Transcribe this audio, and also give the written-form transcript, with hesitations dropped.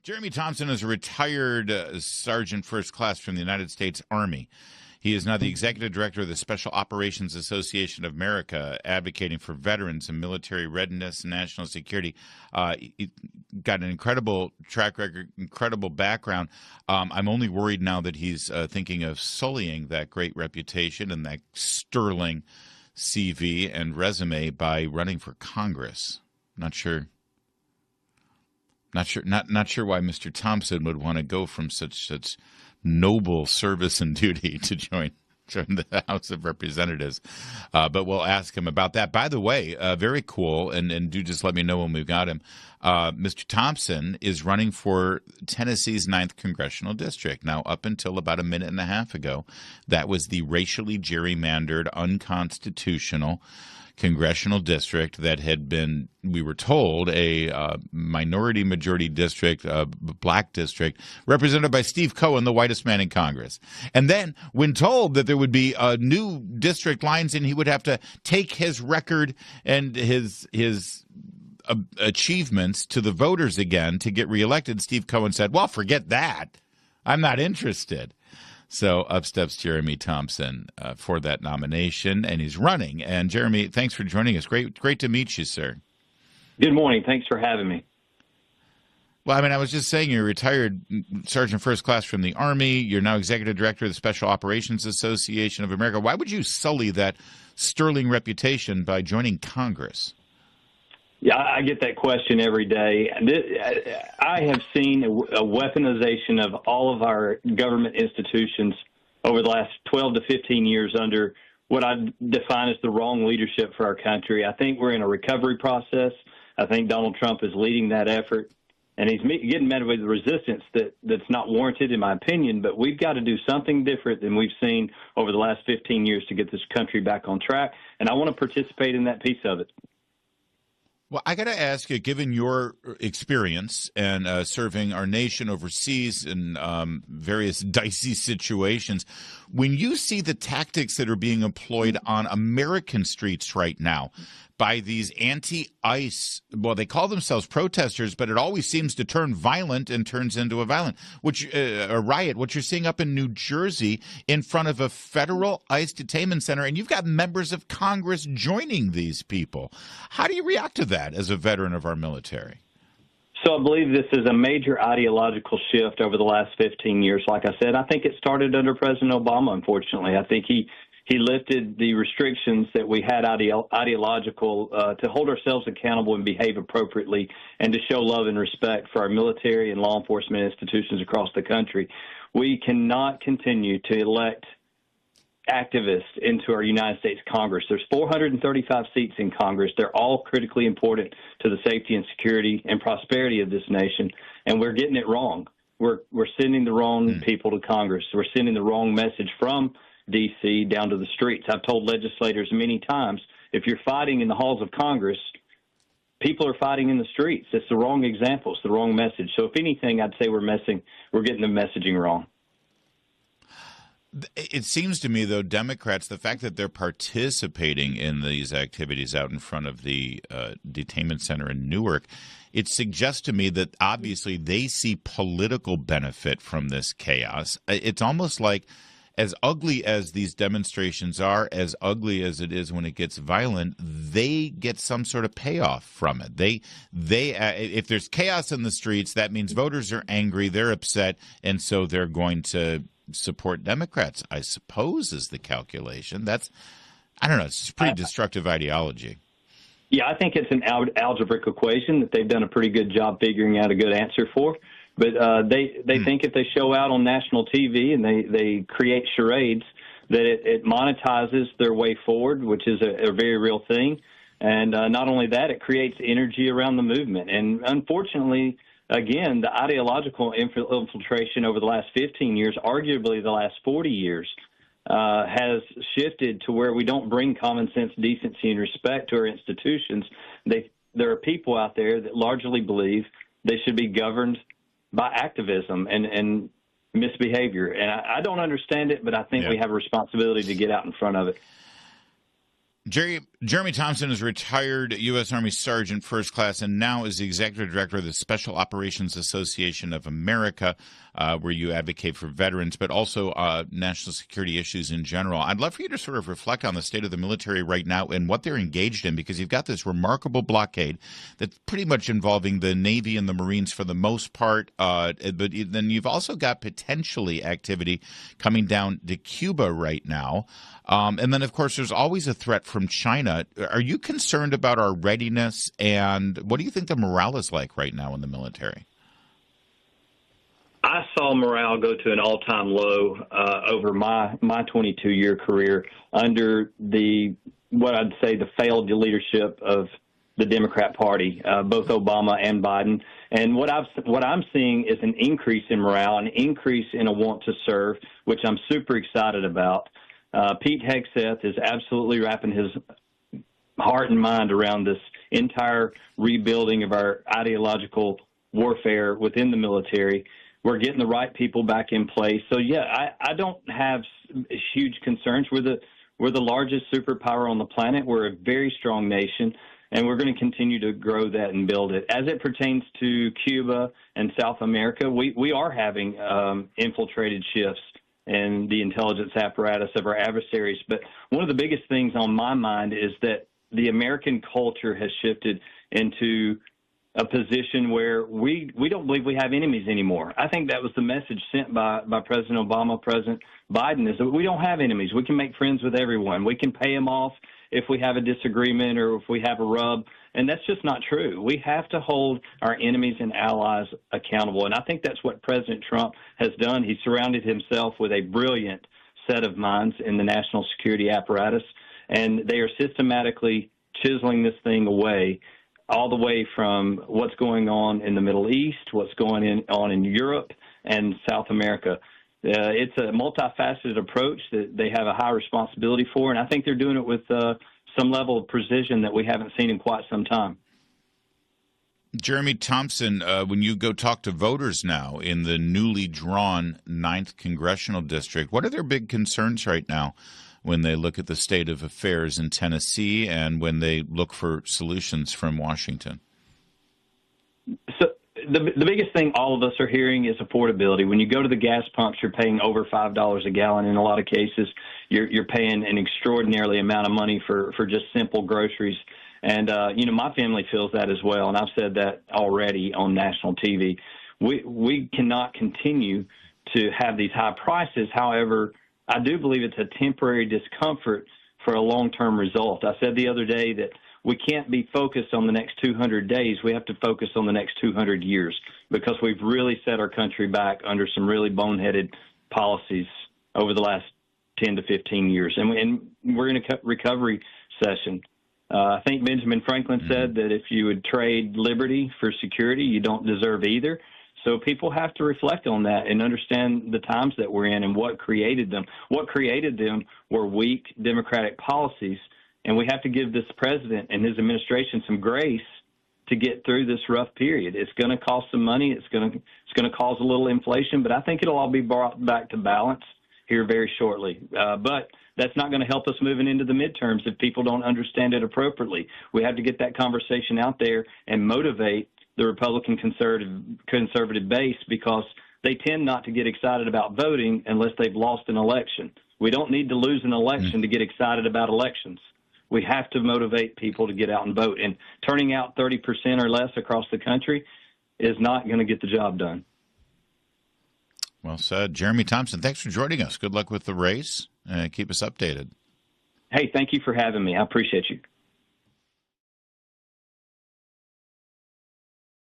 Jeremy Thompson is a retired Sergeant First Class from the United States Army. He is now the Executive Director of the Special Operations Association of America, advocating for veterans and military readiness and national security. He got an incredible track record, incredible background. I'm only worried now that he's thinking of sullying that great reputation and that sterling CV and resume by running for Congress. Not sure why Mr. Thompson would want to go from such noble service and duty to join the House of Representatives. But we'll ask him about that. By the way, very cool, and do just let me know when we've got him. Mr. Thompson is running for Tennessee's 9th Congressional District. Now, up until about a minute and a half ago, that was the racially gerrymandered, unconstitutional congressional district that had been, we were told, a minority majority district, a black district, represented by Steve Cohen, the whitest man in Congress. And then when told that there would be new district lines and he would have to take his record and his achievements to the voters again to get reelected, Steve Cohen said, well, forget that. I'm not interested. So up steps Jeremy Thompson for that nomination, and he's running. And Jeremy, thanks for joining us. Great to meet you, sir. Good morning. Thanks for having me. Well, I mean, I was just saying you're a retired Sergeant First Class from the Army. You're now Executive Director of the Special Operations Association of America. Why would you sully that sterling reputation by joining Congress? Yeah, I get that question every day. I have seen a weaponization of all of our government institutions over the last 12 to 15 years under what I define as the wrong leadership for our country. I think we're in a recovery process. I think Donald Trump is leading that effort, and he's getting met with resistance that's not warranted, in my opinion, but we've got to do something different than we've seen over the last 15 years to get this country back on track, and I want to participate in that piece of it. Well, I got to ask you, given your experience and serving our nation overseas in various dicey situations, when you see the tactics that are being employed on American streets right now by these anti-ICE, well, they call themselves protesters, but it always seems to turn violent and turns into a riot, what you're seeing up in New Jersey in front of a federal ICE detainment center, and you've got members of Congress joining these people. How do you react to that as a veteran of our military? So I believe this is a major ideological shift over the last 15 years. Like I said, I think it started under President Obama, unfortunately. I think he lifted the restrictions that we had ideological to hold ourselves accountable and behave appropriately and to show love and respect for our military and law enforcement institutions across the country. We cannot continue to elect activists into our United States Congress. There's 435 seats in Congress. They're all critically important to the safety and security and prosperity of this nation, and we're getting it wrong. We're sending the wrong people to Congress. We're sending the wrong message from D.C. down to the streets. I've told legislators many times, if you're fighting in the halls of Congress, people are fighting in the streets. It's the wrong example. It's the wrong message. So if anything, I'd say we're getting the messaging wrong. It seems to me, though, Democrats, the fact that they're participating in these activities out in front of the detainment center in Newark, it suggests to me that obviously they see political benefit from this chaos. It's almost like, as ugly as these demonstrations are, as ugly as it is when it gets violent, they get some sort of payoff from it. They if there's chaos in the streets, that means voters are angry, they're upset, and so they're going to support Democrats, I suppose, is the calculation. I don't know, it's just pretty destructive ideology. Yeah, I think it's an algebraic equation that they've done a pretty good job figuring out a good answer for. But they think if they show out on national TV and they create charades, that it monetizes their way forward, which is a very real thing. And not only that, it creates energy around the movement. And unfortunately, again, the ideological infiltration over the last 15 years, arguably the last 40 years, has shifted to where we don't bring common sense, decency, and respect to our institutions. There are people out there that largely believe they should be governed by activism and misbehavior. And I don't understand it, but I think we have a responsibility to get out in front of it. Jeremy Thompson is retired U.S. Army Sergeant First Class and now is the Executive Director of the Special Operations Association of America, where you advocate for veterans, but also national security issues in general. I'd love for you to sort of reflect on the state of the military right now and what they're engaged in, because you've got this remarkable blockade that's pretty much involving the Navy and the Marines for the most part, but then you've also got potentially activity coming down to Cuba right now. And then, of course, there's always a threat from China. Are you concerned about our readiness, and what do you think the morale is like right now in the military? I saw morale go to an all-time low over my 22-year career under what I'd say the failed leadership of the Democrat Party, both Obama and Biden. And what I'm seeing is an increase in morale, an increase in a want to serve, which I'm super excited about. Pete Hegseth is absolutely wrapping his heart and mind around this entire rebuilding of our ideological warfare within the military. We're getting the right people back in place. So, yeah, I don't have huge concerns. We're the largest superpower on the planet. We're a very strong nation, and we're going to continue to grow that and build it. As it pertains to Cuba and South America, we are having infiltrated shifts and the intelligence apparatus of our adversaries. But one of the biggest things on my mind is that the American culture has shifted into a position where we don't believe we have enemies anymore. I think that was the message sent by President Obama, President Biden, is that we don't have enemies. We can make friends with everyone. We can pay them off if we have a disagreement or if we have a rub. And that's just not true. We have to hold our enemies and allies accountable. And I think that's what President Trump has done. He surrounded himself with a brilliant set of minds in the national security apparatus, and they are systematically chiseling this thing away, all the way from what's going on in the Middle East, what's going on in Europe and South America. It's a multifaceted approach that they have a high responsibility for, and I think they're doing it with some level of precision that we haven't seen in quite some time. Jeremy Thompson, when you go talk to voters now in the newly drawn 9th Congressional District, what are their big concerns right now when they look at the state of affairs in Tennessee and when they look for solutions from Washington? So the biggest thing all of us are hearing is affordability. When you go to the gas pumps, you're paying over $5 a gallon in a lot of cases. You're paying an extraordinarily amount of money for just simple groceries. And, my family feels that as well, and I've said that already on national TV. We cannot continue to have these high prices. However, I do believe it's a temporary discomfort for a long-term result. I said the other day that we can't be focused on the next 200 days. We have to focus on the next 200 years, because we've really set our country back under some really boneheaded policies over the last 10 to 15 years. And we're in a recovery session. I think Benjamin Franklin said that if you would trade liberty for security, you don't deserve either. So people have to reflect on that and understand the times that we're in and what created them. What created them were weak democratic policies, and we have to give this president and his administration some grace to get through this rough period. It's going to cost some money. It's going to cause a little inflation, but I think it'll all be brought back to balance here very shortly. But that's not going to help us moving into the midterms if people don't understand it appropriately. We have to get that conversation out there and motivate the Republican conservative base, because they tend not to get excited about voting unless they've lost an election. We don't need to lose an election to get excited about elections. We have to motivate people to get out and vote. And turning out 30% or less across the country is not going to get the job done. Well said. Jeremy Thompson, thanks for joining us. Good luck with the race. Keep us updated. Hey, thank you for having me. I appreciate you.